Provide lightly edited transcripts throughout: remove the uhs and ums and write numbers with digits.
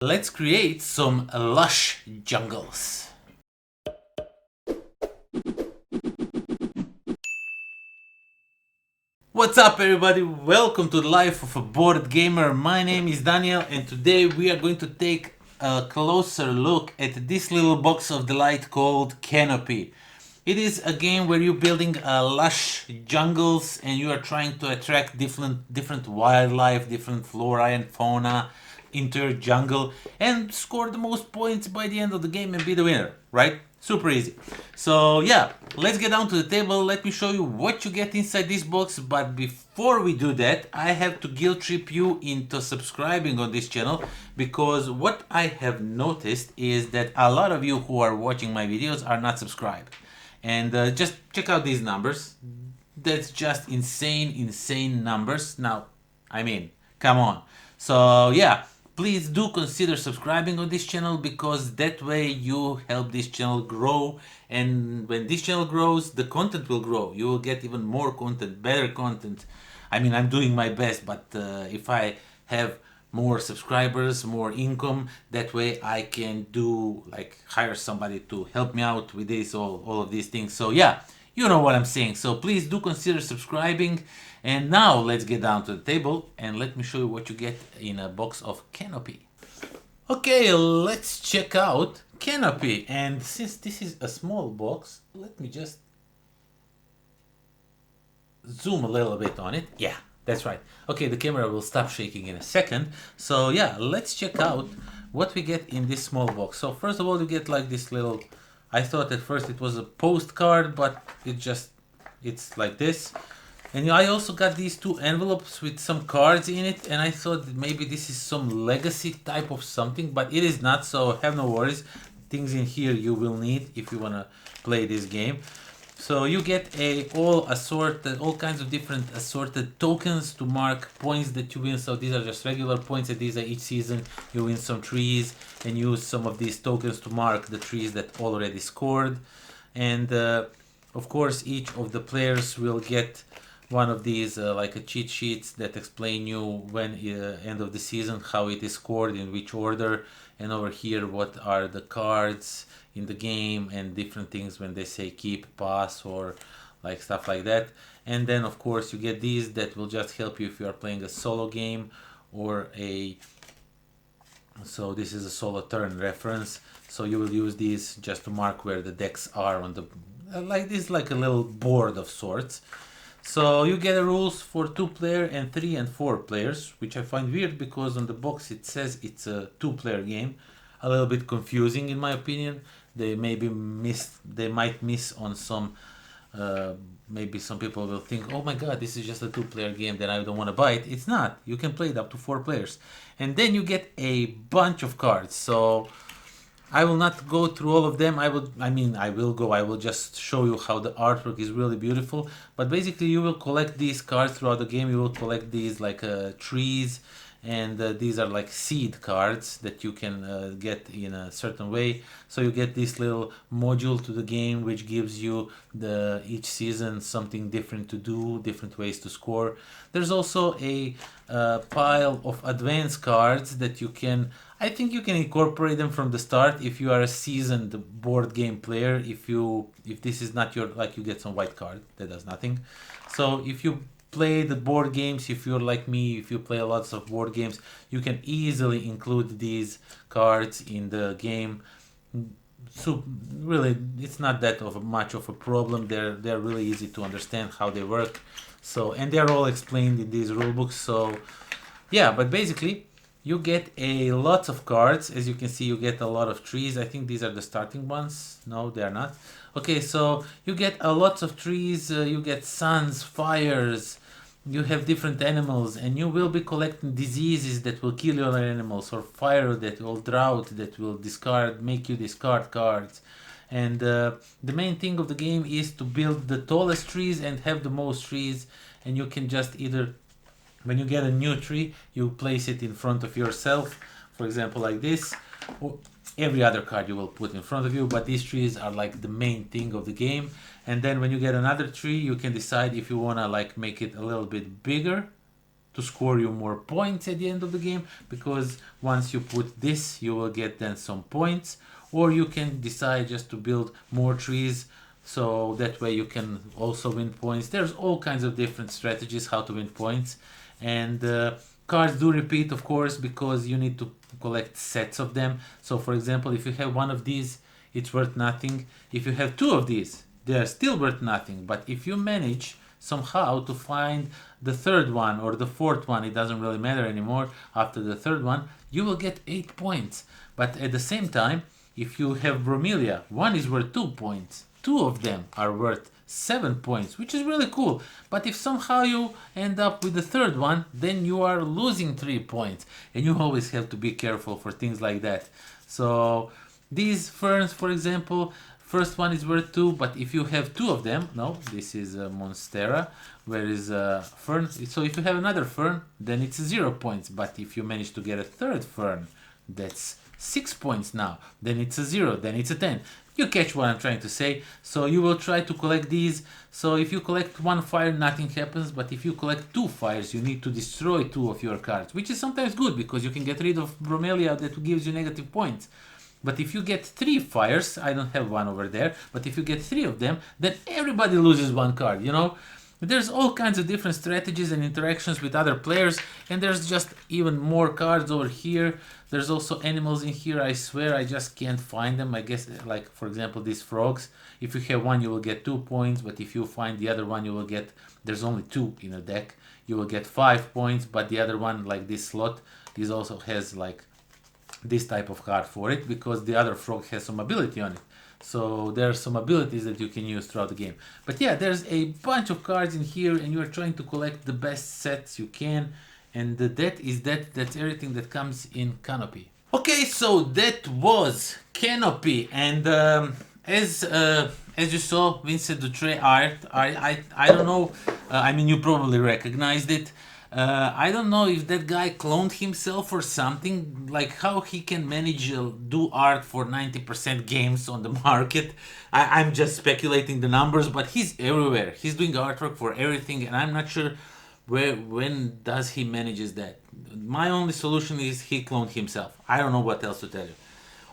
Let's create some lush jungles. What's up everybody, welcome to the life of a board gamer. My name is Daniel and today we are going to take a closer look at this little box of delight called CANOPY. It is a game where you're building lush jungles and you are trying to attract different wildlife, different flora and fauna into your jungle and score the most points by the end of the game and be the winner, right? Super easy. So yeah, let's get down to the table. Let me show you what you get inside this box. But before we do that, I have to guilt trip you into subscribing on this channel, because what I have noticed is that a lot of you who are watching my videos are not subscribed. And just check out these numbers. That's just insane numbers. Now, I mean, come on. So yeah, please do consider subscribing on this channel, because that way you help this channel grow, and when this channel grows, the content will grow. You will get even more content, better content. I mean, I'm doing my best, but if I have more subscribers, more income, that way I can do, like, hire somebody to help me out with this, all of these things. So yeah, you know what I'm saying. So please do consider subscribing. And now let's get down to the table and let me show you what you get in a box of CANOPY. Okay, let's check out CANOPY. And since this is a small box, let me just zoom a little bit on it. Yeah, that's right. Okay, the camera will stop shaking in a second. So yeah, let's check out what we get in this small box. So first of all, you get like this little, I thought at first it was a postcard, but it's like this. And I also got these two envelopes with some cards in it, and I thought that maybe this is some legacy type of something, but it is not, so have no worries. Things in here you will need if you want to play this game. So you get all kinds of different assorted tokens to mark points that you win. So these are just regular points, and these are each season you win some trees and use some of these tokens to mark the trees that already scored. And of course, each of the players will get one of these like a cheat sheets that explain you when end of the season how it is scored, in which order, and over here what are the cards in the game and different things when they say keep, pass, or like stuff like that. And then of course you get these that will just help you if you are playing a solo game or so this is a solo turn reference, so you will use these just to mark where the decks are on the like this, like a little board of sorts. So you get the rules for 2-player and 3 and 4 players, which I find weird because on the box it says it's a 2-player game. A little bit confusing in my opinion. They might miss on some. Maybe some people will think, oh my god, this is just a 2-player game, then I don't want to buy it. It's not. You can play it up to 4 players, and then you get a bunch of cards. So I will not go through all of them. I will just show you how the artwork is really beautiful. But basically you will collect these cards throughout the game. You will collect these like trees, and these are like seed cards that you can get in a certain way. So you get this little module to the game which gives you each season something different to do, different ways to score. There's also a pile of advanced cards that you can, I think you can incorporate them from the start if you are a seasoned board game player. If this is not your, like, you get some white card that does nothing. So if you play the board games, if you're like me, if you play lots of board games, you can easily include these cards in the game. So really, it's not that much of a problem. They're really easy to understand how they work. So, and they're all explained in these rule books. So yeah, but basically you get a lot of cards. As you can see, you get a lot of trees. I think these are the starting ones. No, they are not. Okay, so you get a lot of trees. You get suns, fires. You have different animals, and you will be collecting diseases that will kill your animals, or fire that will drought, that will make you discard cards. And the main thing of the game is to build the tallest trees and have the most trees. And you can just either, when you get a new tree, you place it in front of yourself, for example like this. Every other card you will put in front of you, but these trees are like the main thing of the game. And then when you get another tree, you can decide if you want to like make it a little bit bigger to score you more points at the end of the game, because once you put this, you will get then some points. Or you can decide just to build more trees, so that way you can also win points. There's all kinds of different strategies how to win points. And cards do repeat, of course, because you need to collect sets of them. So for example, if you have one of these, it's worth nothing. If you have two of these, they are still worth nothing. But if you manage somehow to find the third one or the fourth one, it doesn't really matter anymore, after the third one, you will get 8 points. But at the same time, if you have Bromelia, one is worth 2 points. Two of them are worth 7 points, which is really cool. But if somehow you end up with the third one, then you are losing 3 points. And you always have to be careful for things like that. So these ferns, for example, first one is worth 2, but if you have 2 of them, no, this is a Monstera, where is a fern. So if you have another fern, then it's 0 points. But if you manage to get a third fern, that's 6 points now. Then it's a 0, then it's a 10. You catch what I'm trying to say. So you will try to collect these. So if you collect 1 fire, nothing happens. But if you collect 2 fires, you need to destroy 2 of your cards, which is sometimes good because you can get rid of Bromelia that gives you negative points. But if you get 3 fires, I don't have one over there, but if you get 3 of them, then everybody loses 1 card, you know? There's all kinds of different strategies and interactions with other players, and there's just even more cards over here. There's also animals in here. I swear I just can't find them. I guess, like, for example, these frogs. If you have one, you will get 2 points, but if you find the other one, you will get, there's only 2 in a deck, you will get 5 points, but the other one, like this slot, is also has, like, this type of card for it, because the other frog has some ability on it. So there are some abilities that you can use throughout the game. But yeah, there's a bunch of cards in here, and you are trying to collect the best sets you can. And that's everything that comes in CANOPY. Okay, so that was CANOPY, and as you saw, Vincent Dutray art. I don't know. I mean, you probably recognized it. I don't know if that guy cloned himself or something, like how he can manage do art for 90% games on the market. I'm just speculating the numbers, but he's everywhere. He's doing artwork for everything, and I'm not sure when does he manages that. My only solution is he cloned himself. I don't know what else to tell you.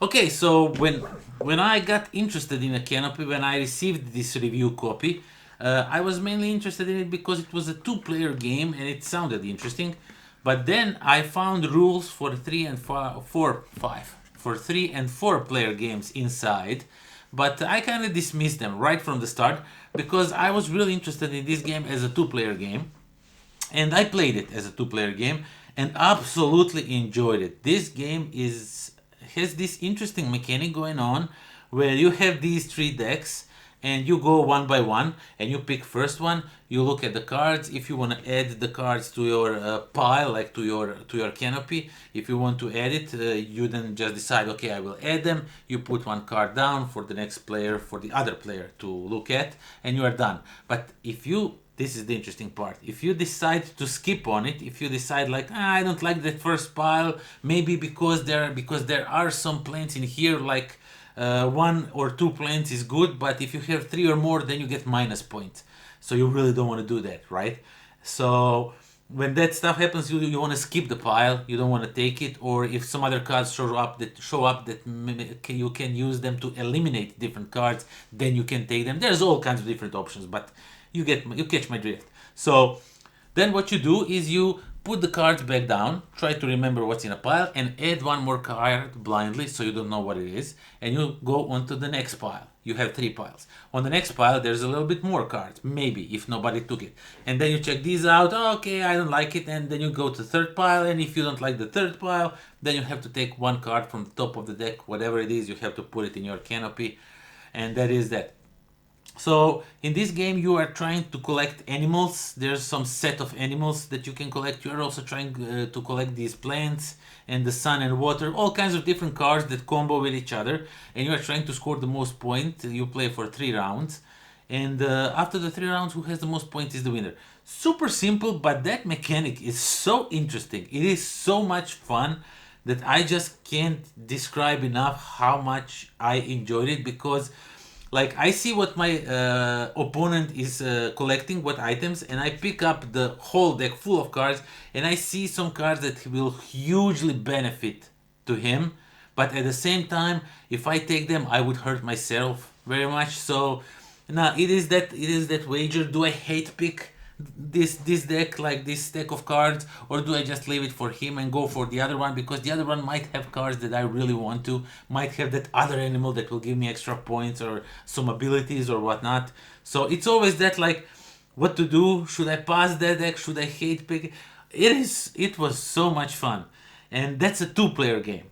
Okay, so when I got interested in a CANOPY, when I received this review copy, I was mainly interested in it because it was a 2-player game and it sounded interesting. But then I found rules for 3 and 4 player games inside. But I kind of dismissed them right from the start because I was really interested in this game as a 2-player game. And I played it as a 2-player game and absolutely enjoyed it. This game has this interesting mechanic going on where you have these 3 decks. And you go one by one, and you pick first one. You look at the cards. If you want to add the cards to your pile, like to your CANOPY, if you want to add it, you then just decide, okay, I will add them. You put 1 card down for the next player, for the other player to look at, and you are done. But this is the interesting part. If you decide to skip on it, if you decide like, I don't like that first pile, maybe because there are some planes in here, like 1 or 2 planes is good, but if you have 3 or more, then you get minus points. So you really don't want to do that, right? So when that stuff happens, you want to skip the pile. You don't want to take it. Or if some other cards show up that you can use them to eliminate different cards, then you can take them. There's all kinds of different options, but you catch my drift. So then what you do is you put the cards back down, try to remember what's in a pile, and add 1 more card blindly so you don't know what it is, and you go on to the next pile. You have 3 piles. On the next pile, there's a little bit more cards, maybe, if nobody took it. And then you check these out, okay, I don't like it, and then you go to the 3rd pile, and if you don't like the 3rd pile, then you have to take 1 card from the top of the deck, whatever it is, you have to put it in your CANOPY, and that is that. So in this game you are trying to collect animals. There's some set of animals that you can collect. You are also trying to collect these plants and the sun and water, all kinds of different cards that combo with each other, and you are trying to score the most points. You play for 3 rounds, and after the 3 rounds, who has the most points is the winner. Super simple, but that mechanic is so interesting. It is so much fun that I just can't describe enough how much I enjoyed it, because like I see what my opponent is collecting, what items, and I pick up the whole deck full of cards, and I see some cards that will hugely benefit to him, but at the same time, if I take them, I would hurt myself very much. So now it is that wager. Do I hate pick this deck, like this deck of cards, or do I just leave it for him and go for the other one, because the other one might have cards that I really want to, might have that other animal that will give me extra points or some abilities or whatnot. So it's always that, like, what to do. Should I pass that deck? Should I hate pick? It was so much fun, and that's a two-player game.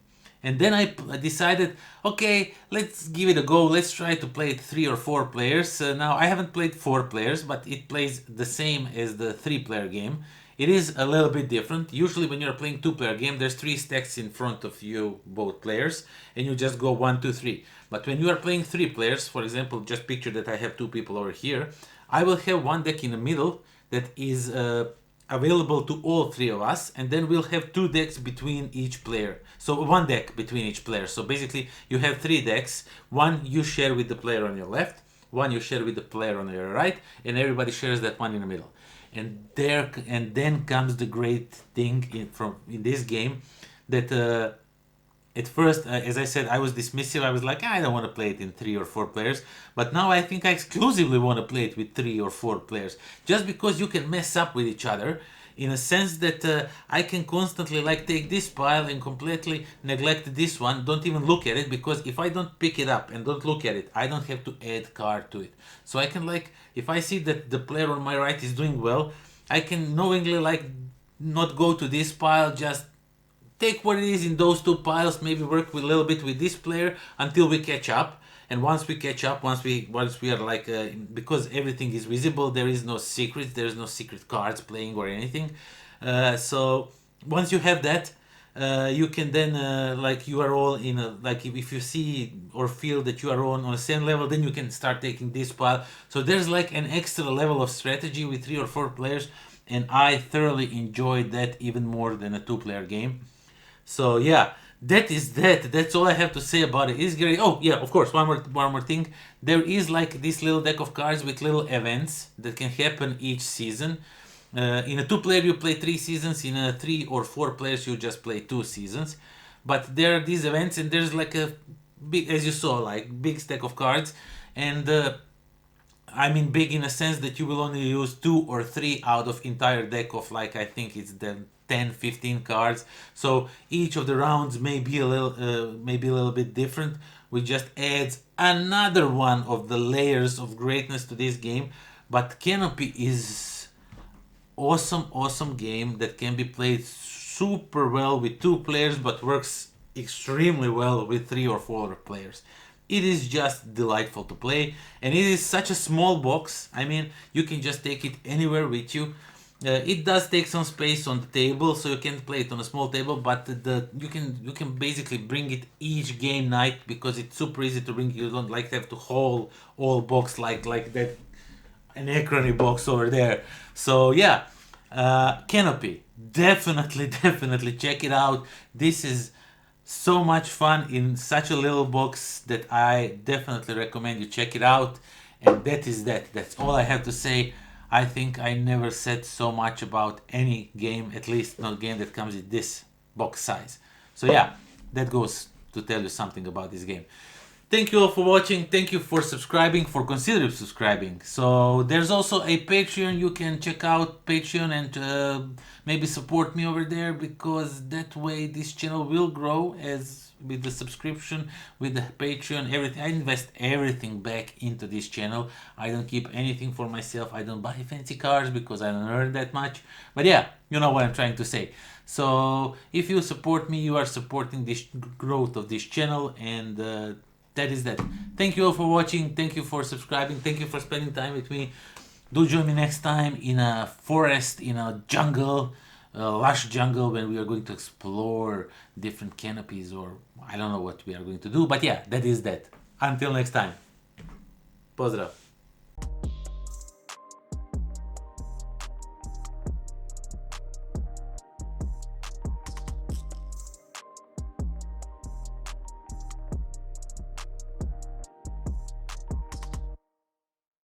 And then I decided, okay, let's give it a go. Let's try to play it 3 or 4 players. Now, I haven't played 4 players, but it plays the same as the 3-player game. It is a little bit different. Usually when you're playing 2-player game, there's 3 stacks in front of you, both players, and you just go 1, 2, 3. But when you are playing 3 players, for example, just picture that I have 2 people over here, I will have one deck in the middle that is available to all 3 of us, and then we'll have 2 decks between each player. So 1 deck between each player. So basically you have 3 decks. One you share with the player on your left, one you share with the player on your right, and everybody shares that one in the middle. And then comes the great thing in this game, that at first, as I said, I was dismissive. I was like, I don't want to play it in 3 or 4 players. But now I think I exclusively want to play it with 3 or 4 players. Just because you can mess up with each other, in a sense that I can constantly, like, take this pile and completely neglect this one, don't even look at it, because if I don't pick it up and don't look at it, I don't have to add card to it. So I can, like, if I see that the player on my right is doing well, I can knowingly, like, not go to this pile, just take what it is in those 2 piles, maybe work with a little bit with this player until we catch up. And once we catch up, once we are like, because everything is visible, there is no secrets, there's no secret cards playing or anything. So once you have that, you can then, like, you are all in a, like, if you see or feel that you are on the same level, then you can start taking this pile. So there's like an extra level of strategy with 3 or 4 players, and I thoroughly enjoyed that even more than a 2-player game. So yeah, that's all I have to say about it. It's great. Oh yeah, of course, one more thing. There is like this little deck of cards with little events that can happen each season. In a 2-player you play 3 seasons. In a 3 or 4 players you just play 2 seasons. But there are these events, and there's like a big, as you saw, like big stack of cards, and I mean big in a sense that you will only use 2 or 3 out of entire deck of, like, I think it's the 10-15 cards. So each of the rounds may be a little bit different, which just adds another one of the layers of greatness to this game. But CANOPY is awesome game that can be played super well with 2 players, but works extremely well with 3 or 4 players. It is just delightful to play, and it is such a small box. I mean, you can just take it anywhere with you. It does take some space on the table, so you can play it on a small table, but you can basically bring it each game night, because it's super easy to bring. You don't like have to haul all box like that anachrony box over there. So yeah, CANOPY, definitely check it out. This is so much fun in such a little box that I definitely recommend you check it out. And that's all I have to say. I think I never said so much about any game, at least not game that comes in this box size. So yeah, that goes to tell you something about this game. Thank you all for watching. Thank you for subscribing, for considering subscribing. So there's also a Patreon. You can check out Patreon and maybe support me over there, because that way this channel will grow, as with the subscription, with the Patreon, everything. I invest everything back into this channel. I don't keep anything for myself. I don't buy fancy cars because I don't earn that much. But yeah, you know what I'm trying to say. So if you support me, you are supporting this growth of this channel, and that is that. Thank you all for watching. Thank you for subscribing. Thank you for spending time with me. Do join me next time in a forest, in a jungle, a lush jungle, when we are going to explore different canopies, or I don't know what we are going to do. But yeah, that is that. Until next time. Pozdrav.